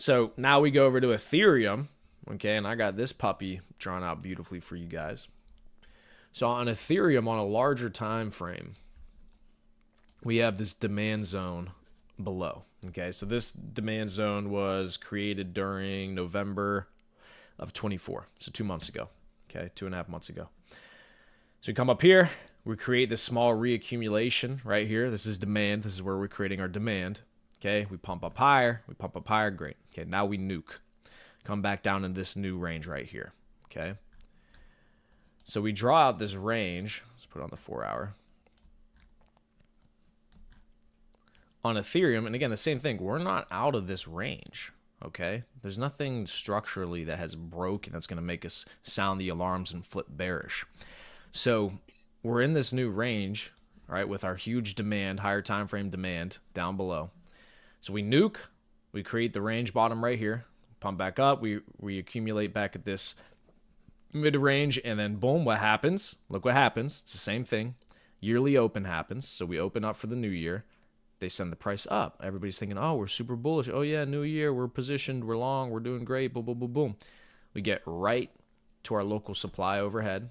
So now we go over to Ethereum. Okay, and I got this puppy drawn out beautifully for you guys. So on Ethereum, on a larger time frame, we have this demand zone below. Okay, so this demand zone was created during November of 24, so 2 months ago. Okay, 2.5 months ago. So we come up here, we create this small reaccumulation right here. This is demand. This is where we're creating our demand. Okay, we pump up higher, great. Okay, now we nuke. Come back down in this new range right here. Okay, so we draw out this range. Let's put it on the 4-hour. On Ethereum, and again, the same thing, we're not out of this range, okay? There's nothing structurally that has broken that's going to make us sound the alarms and flip bearish. So we're in this new range, right, with our huge demand, higher time frame demand down below. So we nuke, we create the range bottom right here, pump back up, we accumulate back at this mid-range, and then boom, what happens? Look what happens. It's the same thing. Yearly open happens, so we open up for the new year. They send the price up. Everybody's thinking, oh, we're super bullish. Oh, yeah, new year, we're positioned, we're long, we're doing great, boom, boom, boom, boom. We get right to our local supply overhead.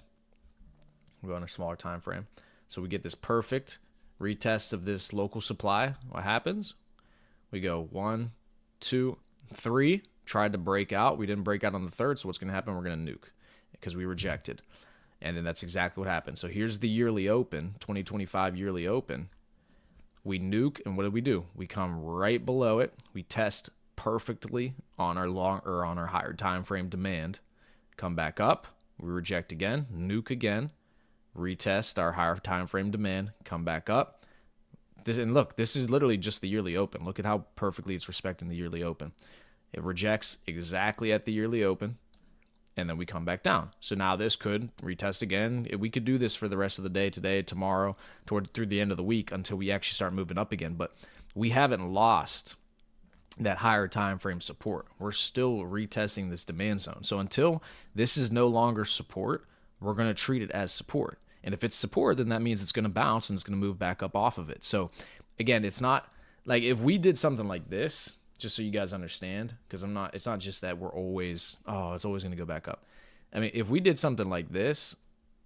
We go on a smaller time frame. So we get this perfect retest of this local supply. What happens? We go 1, 2, 3. Tried to break out. We didn't break out on the third, so what's going to happen? We're going to nuke because we rejected. And then that's exactly what happened. So here's the yearly open, 2025 yearly open. We nuke, and what do? We come right below it. We test perfectly on our long or on our higher time frame demand. Come back up. We reject again. Nuke again. Retest our higher time frame demand. Come back up. And look, this is literally just the yearly open. Look at how perfectly it's respecting the yearly open. It rejects exactly at the yearly open, and then we come back down. So now this could retest again. We could do this for the rest of the day, today, tomorrow, through the end of the week until we actually start moving up again. But we haven't lost that higher time frame support. We're still retesting this demand zone. So until this is no longer support, we're going to treat it as support. And if it's support, then that means it's going to bounce and it's going to move back up off of it. So again, it's not like if we did something like this, just so you guys understand, because it's not just that we're always, it's always going to go back up. I mean, if we did something like this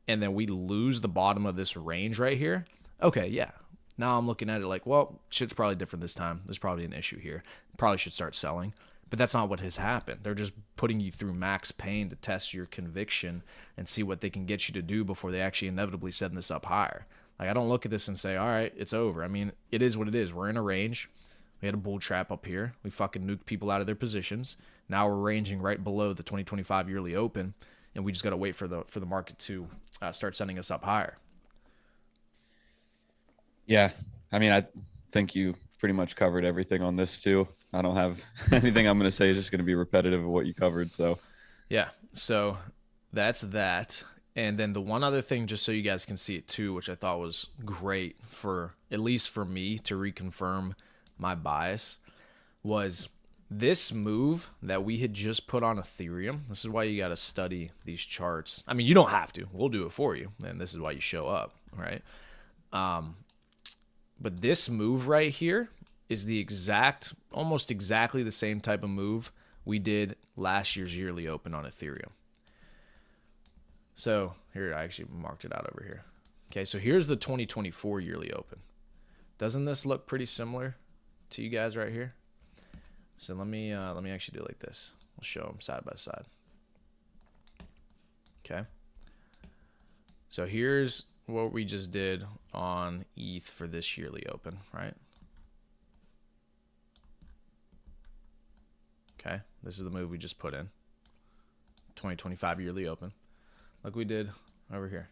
and then we lose the bottom of this range right here, okay, yeah. Now I'm looking at it like, well, shit's probably different this time. There's probably an issue here. Probably should start selling. But that's not what has happened. They're just putting you through max pain to test your conviction and see what they can get you to do before they actually inevitably send this up higher. Like, I don't look at this and say, all right, it's over. I mean, it is what it is. We're in a range. We had a bull trap up here. We fucking nuked people out of their positions. Now we're ranging right below the 2025 yearly open, and we just got to wait for the market to start sending us up higher. Yeah, I mean, I think you pretty much covered everything on this too. I don't have anything I'm going to say. Is just going to be repetitive of what you covered. So, yeah. So that's that. And then the one other thing, just so you guys can see it too, which I thought was great for at least for me to reconfirm my bias, was this move that we had just put on Ethereum. This is why you got to study these charts. I mean, you don't have to. We'll do it for you. And this is why you show up, right? But this move right here is the almost exactly the same type of move we did last year's yearly open on Ethereum. So here, I actually marked it out over here. Okay, so here's the 2024 yearly open. Doesn't this look pretty similar to you guys right here? So let me actually do it like this. We'll show them side by side. Okay. So here's what we just did on ETH for this yearly open, right? Okay. This is the move we just put in. 2025 yearly open. Like we did over here.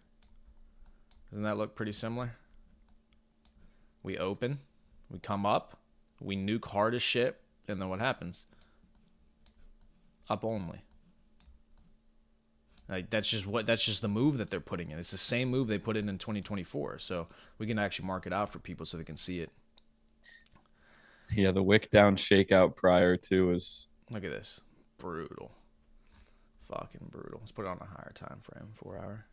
Doesn't that look pretty similar? We open, we come up, we nuke hard as shit, and then what happens? Up only. Like that's just the move that they're putting in. It's the same move they put in 2024. So we can actually mark it out for people so they can see it. Yeah, the wick down shakeout prior to was. Look at this. Brutal. Fucking brutal. Let's put it on a higher time frame, 4 hour.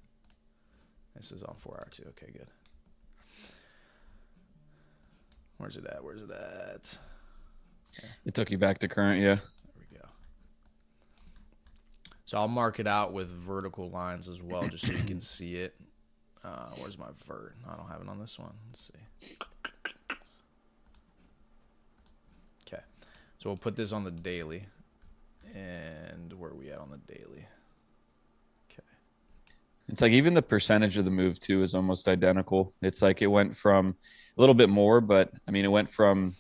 This is on 4 hour too. Okay, good. Where's it at? It took you back to current, yeah. There So I'll mark it out with vertical lines as well, just so you can see it. Where's my vert? I don't have it on this one. Let's see. Okay. So we'll put this on the daily. And where are we at on the daily? Okay. It's like even the percentage of the move too is almost identical. It's like it went from a little bit more, but I mean, it went from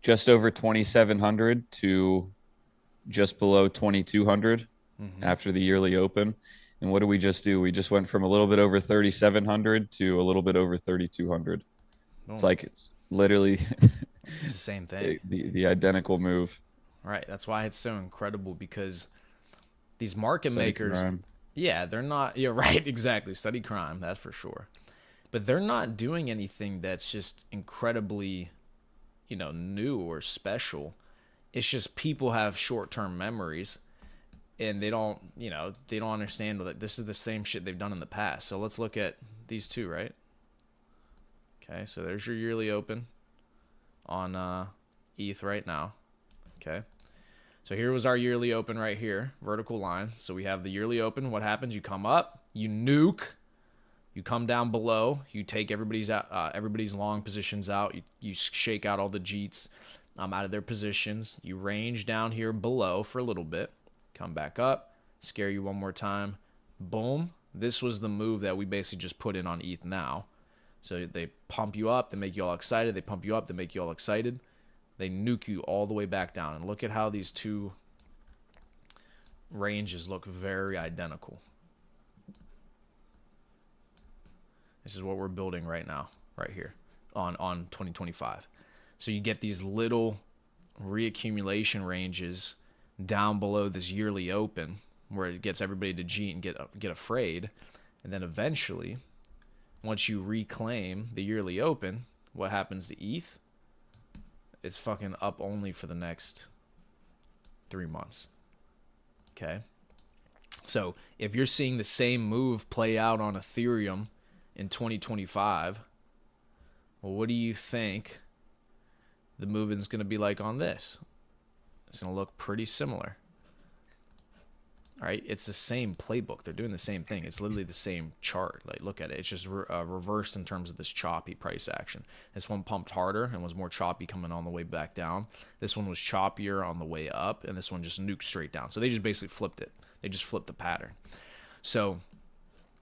just over 2,700 to just below 2,200 after the yearly open. And what did we just do? We just went from a little bit over 3,700 to a little bit over 3,200. It's like it's literally it's the same thing. The identical move. Right. That's why it's so incredible, because these market makers, yeah, they're not. You're right. Exactly. Study crime. That's for sure. But they're not doing anything that's just incredibly, new or special. It's just people have short-term memories, and they don't understand that this is the same shit they've done in the past. So let's look at these two, right? Okay, so there's your yearly open on ETH right now. Okay, so here was our yearly open right here, vertical line. So we have the yearly open. What happens? You come up, you nuke, you come down below, you take everybody's long positions out, you shake out all the Jeets out of their positions. You range down here below for a little bit, come back up, scare you one more time, boom. This was the move that we basically just put in on ETH now. So they pump you up, they make you all excited, they pump you up, they make you all excited, they nuke you all the way back down. And look at how these two ranges look very identical. This is what we're building right now, right here on 2025. So you get these little reaccumulation ranges down below this yearly open, where it gets everybody to G and get afraid. And then eventually, once you reclaim the yearly open, what happens to ETH? It's fucking up only for the next 3 months. Okay? So if you're seeing the same move play out on Ethereum in 2025, well, what do you think the movement's going to be like on this? It's going to look pretty similar. All right, it's the same playbook. They're doing the same thing. It's literally the same chart. Like, look at it. It's just reversed in terms of this choppy price action. This one pumped harder and was more choppy coming on the way back down. This one was choppier on the way up, and this one just nuked straight down. So they just basically flipped it. They just flipped the pattern. So,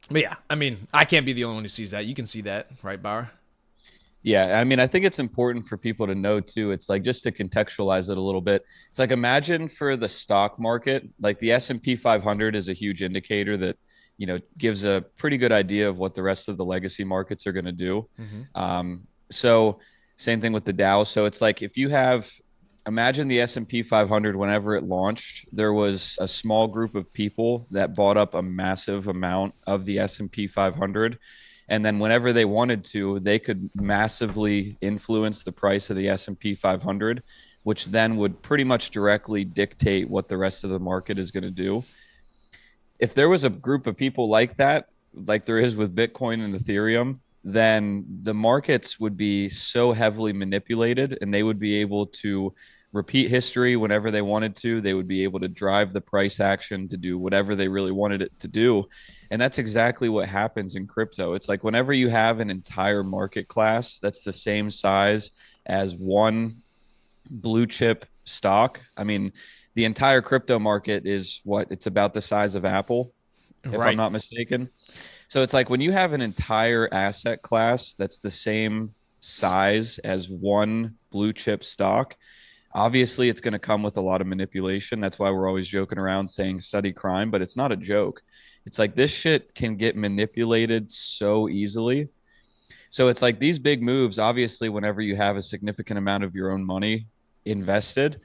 but yeah, I mean, I can't be the only one who sees that. You can see that, right, Bauer? Yeah, I mean, I think it's important for people to know too. It's like, just to contextualize it a little bit. It's like, imagine for the stock market, like the S&P 500 is a huge indicator that, gives a pretty good idea of what the rest of the legacy markets are going to do. So same thing with the Dow. So it's like, if you have, imagine the S&P 500, whenever it launched, there was a small group of people that bought up a massive amount of the S&P 500. And then whenever they wanted to, they could massively influence the price of the S&P 500, which then would pretty much directly dictate what the rest of the market is going to do. If there was a group of people like that, like there is with Bitcoin and Ethereum, then the markets would be so heavily manipulated, and they would be able to repeat history whenever they wanted to. They would be able to drive the price action to do whatever they really wanted it to do. And that's exactly what happens in crypto. It's like, whenever you have an entire market class that's the same size as one blue chip stock. I mean, the entire crypto market is what? It's about the size of Apple, if I'm not mistaken. So it's like, when you have an entire asset class that's the same size as one blue chip stock, obviously it's going to come with a lot of manipulation. That's why we're always joking around saying study crime, but it's not a joke. It's like, this shit can get manipulated so easily. So it's like, these big moves, obviously, whenever you have a significant amount of your own money invested,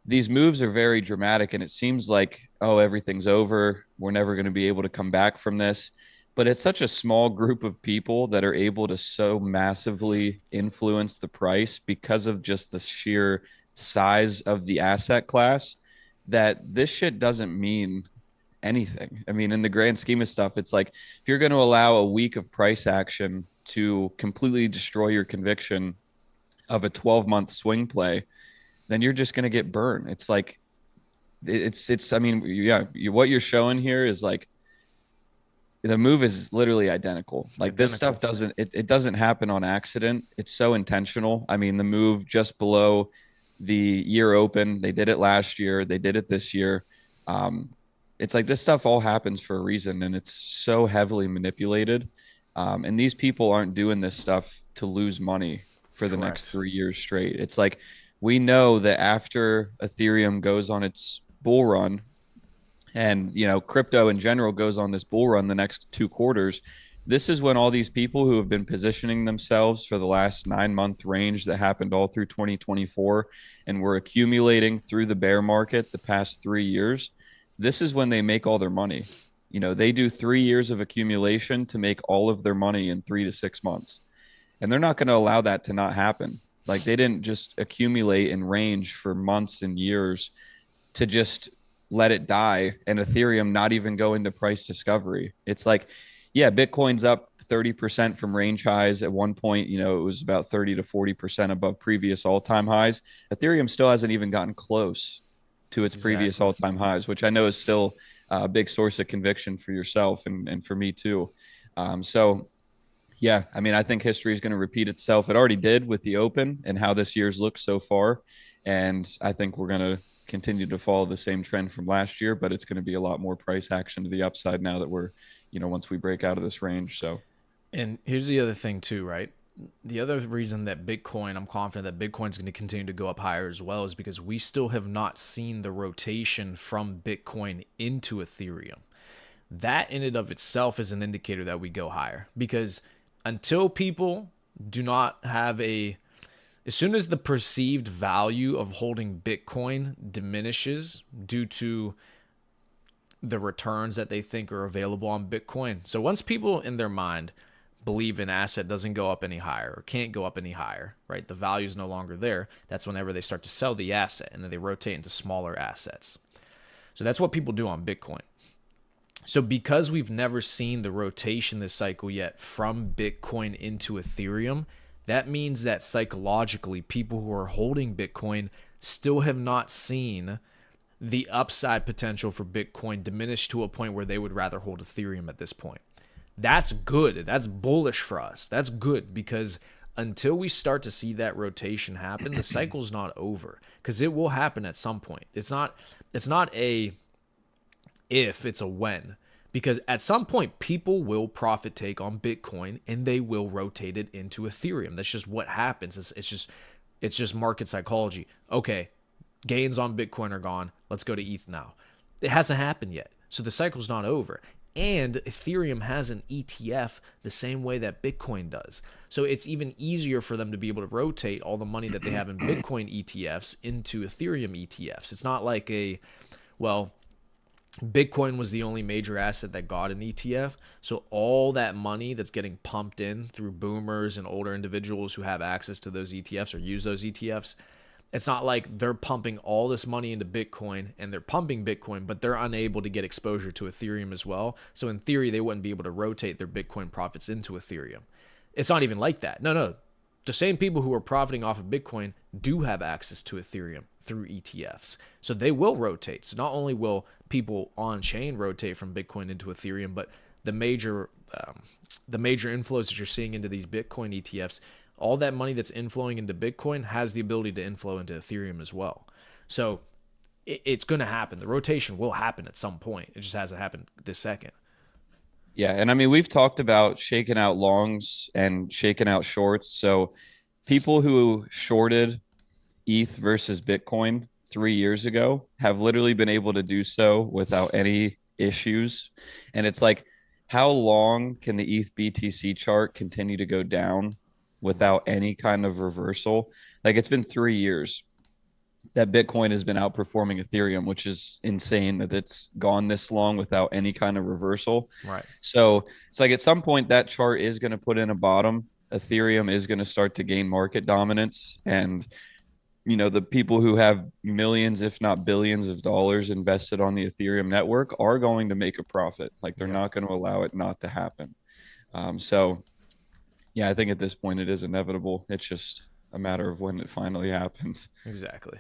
these moves are very dramatic, and it seems like, oh, everything's over. We're never going to be able to come back from this. But it's such a small group of people that are able to so massively influence the price because of just the sheer size of the asset class, that this shit doesn't mean anything. I mean, in the grand scheme of stuff, it's like, if you're going to allow a week of price action to completely destroy your conviction of a 12-month swing play, then you're just going to get burned. It's like, I mean, yeah, what you're showing here is like the move is literally identical. Like this stuff Identical. doesn't doesn't happen on accident. It's so intentional. I mean, the move just below the year open, they did it last year, they did it this year. Um, it's like this stuff all happens for a reason, and it's so heavily manipulated. And these people aren't doing this stuff to lose money for the next Correct. 3 years straight. It's like we know that after Ethereum goes on its bull run, and crypto in general goes on this bull run the next 2 quarters, this is when all these people who have been positioning themselves for the last 9 month range that happened all through 2024 and were accumulating through the bear market the past 3 years, this is when they make all their money. They do 3 years of accumulation to make all of their money in 3 to 6 months, and they're not going to allow that to not happen. Like they didn't just accumulate and range for months and years to just let it die and Ethereum not even go into price discovery. It's like, yeah, Bitcoin's up 30% from range highs. At one point, it was about 30 to 40% above previous all-time highs. Ethereum still hasn't even gotten close to its previous Exactly. all-time highs, which I know is still a big source of conviction for yourself and for me too. So yeah, I mean, I think history is going to repeat itself. It already did with the Open and how this year's looked so far. And I think we're going to continue to follow the same trend from last year, but it's going to be a lot more price action to the upside now that we're, once we break out of this range. So, And here's the other thing too, right? The other reason that Bitcoin, I'm confident that Bitcoin's going to continue to go up higher as well, is because we still have not seen the rotation from Bitcoin into Ethereum. That in and of itself is an indicator that we go higher, because until people do not have as soon as the perceived value of holding Bitcoin diminishes due to the returns that they think are available on Bitcoin. So once people in their mind believe an asset doesn't go up any higher or can't go up any higher, right? The value is no longer there. That's whenever they start to sell the asset, and then they rotate into smaller assets. So that's what people do on Bitcoin. So because we've never seen the rotation this cycle yet from Bitcoin into Ethereum, that means that psychologically people who are holding Bitcoin still have not seen the upside potential for Bitcoin diminish to a point where they would rather hold Ethereum at this point. That's good. That's bullish for us. That's good, because until we start to see that rotation happen, the cycle's not over, because it will happen at some point. It's not a if, it's a when. Because at some point, people will profit take on Bitcoin and they will rotate it into Ethereum. That's just what happens. It's just market psychology. Okay, gains on Bitcoin are gone. Let's go to ETH now. It hasn't happened yet. So the cycle's not over. And Ethereum has an ETF the same way that Bitcoin does. So it's even easier for them to be able to rotate all the money that they have in Bitcoin ETFs into Ethereum ETFs. It's not like well, Bitcoin was the only major asset that got an ETF. So all that money that's getting pumped in through boomers and older individuals who have access to those ETFs or use those ETFs, it's not like they're pumping all this money into Bitcoin and they're pumping Bitcoin, but they're unable to get exposure to Ethereum as well. So in theory, they wouldn't be able to rotate their Bitcoin profits into Ethereum. It's not even like that. No. The same people who are profiting off of Bitcoin do have access to Ethereum through ETFs. So they will rotate. So not only will people on chain rotate from Bitcoin into Ethereum, but the major inflows that you're seeing into these Bitcoin ETFs, all that money that's inflowing into Bitcoin has the ability to inflow into Ethereum as well. So it's going to happen. The rotation will happen at some point. It just hasn't happened this second. yeah. And I mean, we've talked about shaking out longs and shaking out shorts. So people who shorted ETH versus Bitcoin 3 years ago have literally been able to do so without any issues. And it's like, how long can the ETH BTC chart continue to go down Right. without any kind of reversal? Like it's been 3 years that Bitcoin has been outperforming Ethereum, which is insane that it's gone this long without any kind of reversal. Right. So it's like at some point that chart is going to put in a bottom. Ethereum is going to start to gain market dominance, and the people who have millions, if not billions of dollars invested on the Ethereum network are going to make a profit. Like they're Yep. not going to allow it not to happen. So yeah, I think at this point it is inevitable. It's just a matter of when it finally happens. Exactly.